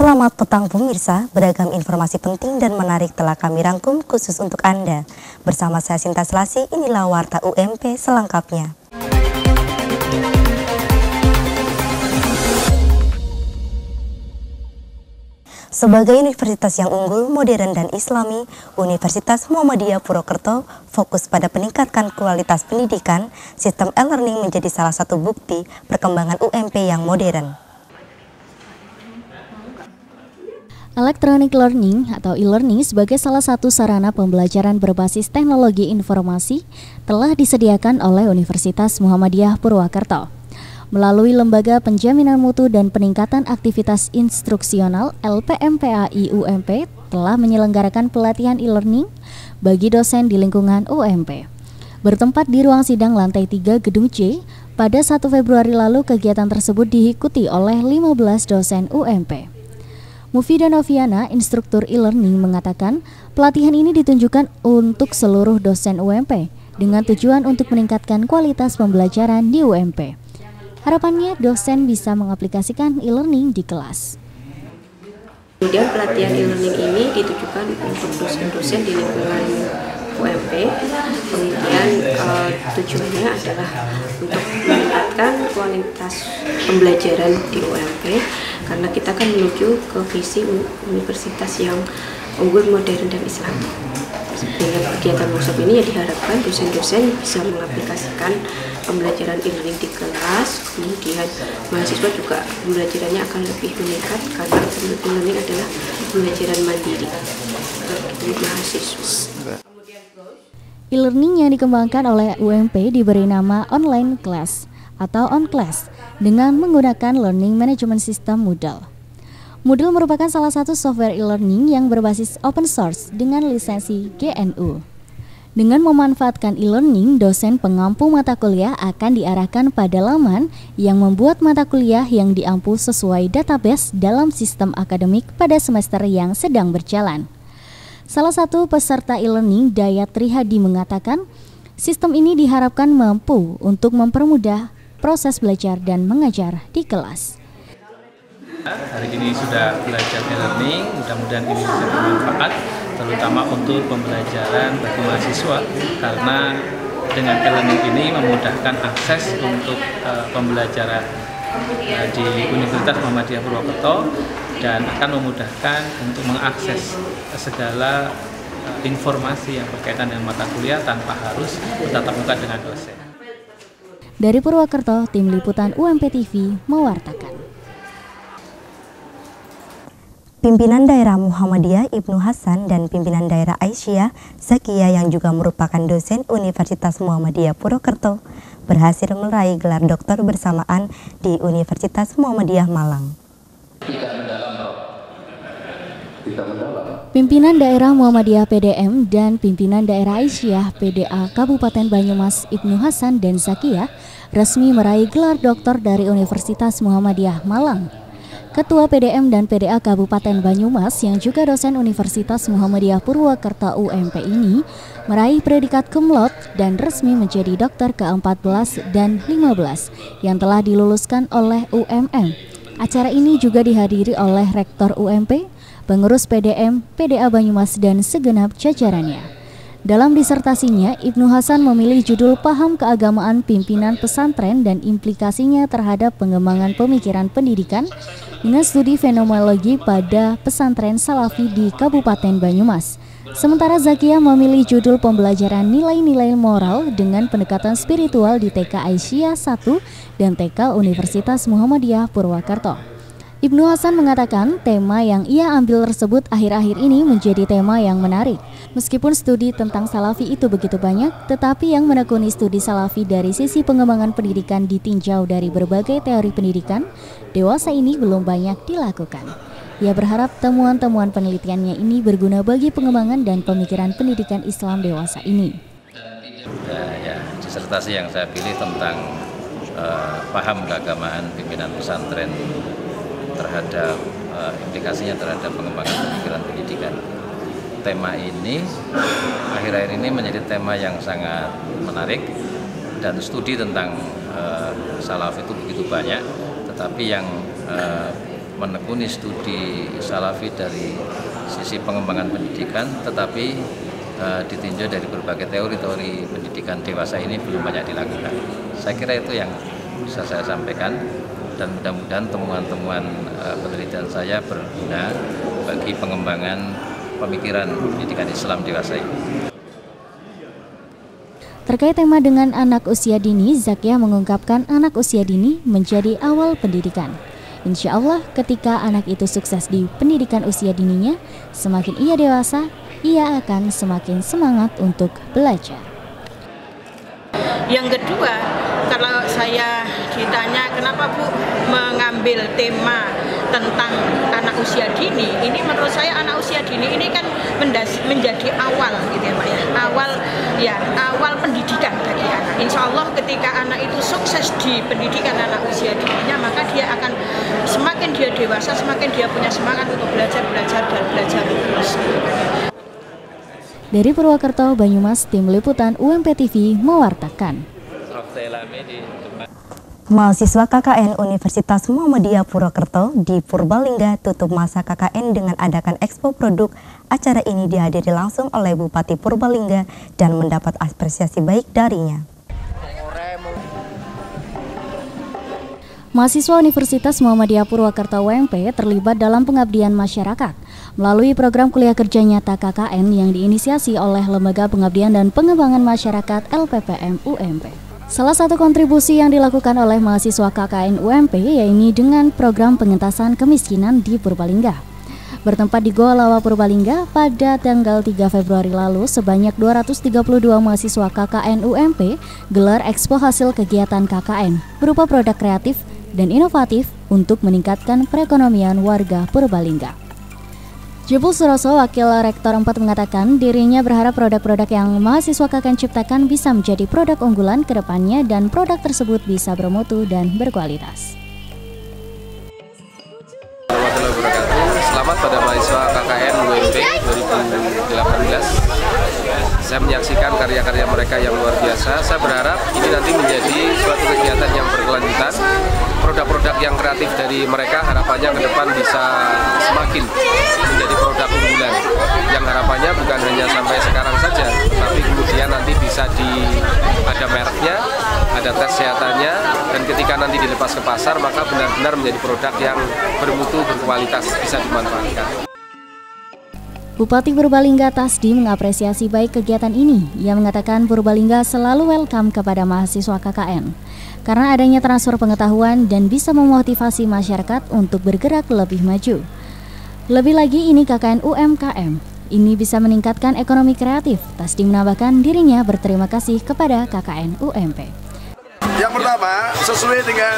Selamat petang pemirsa, beragam informasi penting dan menarik telah kami rangkum khusus untuk Anda. Bersama saya Sinta Selasi, inilah Warta UMP selengkapnya. Sebagai universitas yang unggul, modern dan islami, Universitas Muhammadiyah Purwokerto fokus pada peningkatan kualitas pendidikan. Sistem e-learning menjadi salah satu bukti perkembangan UMP yang modern. Electronic learning atau e-learning sebagai salah satu sarana pembelajaran berbasis teknologi informasi telah disediakan oleh Universitas Muhammadiyah Purwokerto. Melalui Lembaga Penjaminan Mutu dan Peningkatan Aktivitas Instruksional LPMPAI UMP telah menyelenggarakan pelatihan e-learning bagi dosen di lingkungan UMP. Bertempat di ruang sidang lantai 3 Gedung C, pada 1 Februari lalu kegiatan tersebut diikuti oleh 15 dosen UMP. Mufidah Noviana, instruktur e-learning, mengatakan pelatihan ini ditunjukkan untuk seluruh dosen UMP dengan tujuan untuk meningkatkan kualitas pembelajaran di UMP. Harapannya dosen bisa mengaplikasikan e-learning di kelas. Kemudian pelatihan e-learning ini ditujukan untuk dosen-dosen di lingkungan UMP. Kemudian tujuannya adalah untuk meningkatkan kualitas pembelajaran di UMP, karena kita akan menuju ke visi universitas yang unggul, modern, dan islami. Dengan kegiatan workshop ini ya diharapkan dosen-dosen bisa mengaplikasikan pembelajaran e-learning di kelas, kemudian mahasiswa juga pembelajarannya akan lebih meningkat karena e-learning adalah pembelajaran mandiri bagi mahasiswa. E-learning yang dikembangkan oleh UMP diberi nama Online Class atau OnClass dengan menggunakan Learning Management System Moodle. Moodle merupakan salah satu software e-learning yang berbasis open source dengan lisensi GNU. Dengan memanfaatkan e-learning, dosen pengampu mata kuliah akan diarahkan pada laman yang membuat mata kuliah yang diampu sesuai database dalam sistem akademik pada semester yang sedang berjalan. Salah satu peserta e-learning, Dayat Rihadi, mengatakan sistem ini diharapkan mampu untuk mempermudah proses belajar dan mengajar di kelas. Hari ini sudah belajar e-learning, mudah-mudahan ini bisa bermanfaat, terutama untuk pembelajaran bagi mahasiswa, karena dengan e-learning ini memudahkan akses untuk pembelajaran di Universitas Muhammadiyah Purwokerto dan akan memudahkan untuk mengakses segala informasi yang berkaitan dengan mata kuliah tanpa harus bertatap muka dengan dosen. Dari Purwokerto, tim liputan UMP TV mewartakan. Pimpinan Daerah Muhammadiyah Ibnu Hasan dan Pimpinan Daerah Aisyah Zakia yang juga merupakan dosen Universitas Muhammadiyah Purwokerto berhasil meraih gelar doktor bersamaan di Universitas Muhammadiyah Malang. Pimpinan Daerah Muhammadiyah PDM dan Pimpinan Daerah Aisyah PDA Kabupaten Banyumas Ibnu Hasan dan Zakia resmi meraih gelar doktor dari Universitas Muhammadiyah Malang. Ketua PDM dan PDA Kabupaten Banyumas yang juga dosen Universitas Muhammadiyah Purwokerto UMP ini meraih predikat cum laude dan resmi menjadi dokter ke-14 dan 15 yang telah diluluskan oleh UMM. Acara ini juga dihadiri oleh Rektor UMP, pengurus PDM, PDA Banyumas dan segenap jajarannya. Dalam disertasinya, Ibnu Hasan memilih judul Paham Keagamaan Pimpinan Pesantren dan Implikasinya Terhadap Pengembangan Pemikiran Pendidikan dengan studi fenomenologi pada pesantren Salafi di Kabupaten Banyumas. Sementara Zakia memilih judul Pembelajaran Nilai-Nilai Moral dengan Pendekatan Spiritual di TK Aisyah 1 dan TK Universitas Muhammadiyah Purwokerto. Ibnu Hasan mengatakan tema yang ia ambil tersebut akhir-akhir ini menjadi tema yang menarik. Meskipun studi tentang Salafi itu begitu banyak, tetapi yang menekuni studi Salafi dari sisi pengembangan pendidikan ditinjau dari berbagai teori pendidikan dewasa ini belum banyak dilakukan. Ia berharap temuan-temuan penelitiannya ini berguna bagi pengembangan dan pemikiran pendidikan Islam dewasa ini. Disertasi yang saya pilih tentang paham keagamaan pimpinan pesantren terhadap implikasinya terhadap pengembangan pemikiran pendidikan. Tema ini akhir-akhir ini menjadi tema yang sangat menarik dan studi tentang salaf itu begitu banyak, tetapi yang menekuni studi salafi dari sisi pengembangan pendidikan, tetapi ditinjau dari berbagai teori-teori pendidikan dewasa ini belum banyak dilakukan. Saya kira itu yang bisa saya sampaikan, dan mudah-mudahan temuan-temuan penelitian saya berguna bagi pengembangan pemikiran pendidikan Islam dewasa ini. Terkait tema dengan anak usia dini, Zakia mengungkapkan anak usia dini menjadi awal pendidikan. Insya Allah ketika anak itu sukses di pendidikan usia dininya, semakin ia dewasa, ia akan semakin semangat untuk belajar. Yang kedua, kalau saya ditanya kenapa Bu mengambil tema tentang anak usia dini, ini menurut saya anak usia dini ini kan menjadi awal gitu ya Pak ya, awal pendidikan bagi anak. Insya Allah ketika anak itu sukses di pendidikan anak usia dininya, maka dia akan semakin dia dewasa, semakin dia punya semangat untuk belajar terus. Dari Purwokerto, Banyumas, Tim Liputan UMP TV mewartakan. Mahasiswa KKN Universitas Muhammadiyah Purwokerto di Purbalingga tutup masa KKN dengan adakan ekspo produk. Acara ini dihadiri langsung oleh Bupati Purbalingga dan mendapat apresiasi baik darinya. Mahasiswa Universitas Muhammadiyah Purwokerto UMP terlibat dalam pengabdian masyarakat melalui program kuliah kerja nyata KKN yang diinisiasi oleh Lembaga Pengabdian dan Pengembangan Masyarakat LPPM UMP. Salah satu kontribusi yang dilakukan oleh mahasiswa KKN UMP yaitu dengan program pengentasan kemiskinan di Purbalingga. Bertempat di Goa Lawa Purbalingga pada tanggal 3 Februari lalu, sebanyak 232 mahasiswa KKN UMP gelar ekspo hasil kegiatan KKN berupa produk kreatif dan inovatif untuk meningkatkan perekonomian warga Purbalingga. Jebul Suroso, Wakil Rektor 4 mengatakan dirinya berharap produk-produk yang mahasiswa KKN ciptakan bisa menjadi produk unggulan ke depannya dan produk tersebut bisa bermutu dan berkualitas. Selamat pada mahasiswa KKN UMP 2018. Saya menyaksikan karya-karya mereka yang luar biasa. Saya berharap ini nanti menjadi suatu kegiatan yang berkelanjutan. Produk-produk yang kreatif dari mereka harapannya ke depan bisa semakin menjadi produk unggulan. Yang harapannya bukan hanya sampai sekarang saja, tapi kemudian nanti bisa ada mereknya, ada tes kesehatannya, dan ketika nanti dilepas ke pasar maka benar-benar menjadi produk yang bermutu, berkualitas, bisa dimanfaatkan. Bupati Purbalingga Tasdi mengapresiasi baik kegiatan ini. Ia mengatakan Purbalingga selalu welcome kepada mahasiswa KKN karena adanya transfer pengetahuan dan bisa memotivasi masyarakat untuk bergerak lebih maju. Lebih lagi ini KKN UMKM. Ini bisa meningkatkan ekonomi kreatif. Tasdi menambahkan dirinya berterima kasih kepada KKN UMP. Yang pertama, sesuai dengan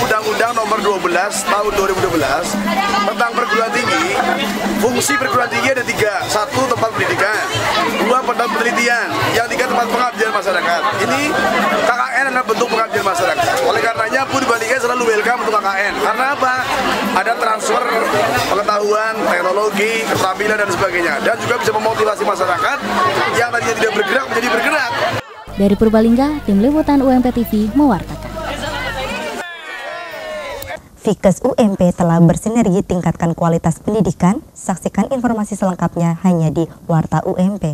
Undang-Undang Nomor 12 Tahun 2012 tentang perguruan tinggi, fungsi perguruan tinggi ada 3. 1. Tempat pendidikan, 2. Tempat penelitian, yang 3. Tempat pengabdian masyarakat. Ini KKN adalah bentuk pengabdian masyarakat. Oleh karenanya Purbalingga selalu welcome untuk KKN. Karena apa? Ada transfer pengetahuan, teknologi, keterampilan dan sebagainya, dan juga bisa memotivasi masyarakat yang tadinya tidak bergerak menjadi bergerak. Dari Purbalingga, Tim Liputan UMP TV mewartakan. Fikes UMP telah bersinergi tingkatkan kualitas pendidikan. Saksikan informasi selengkapnya hanya di Warta UMP.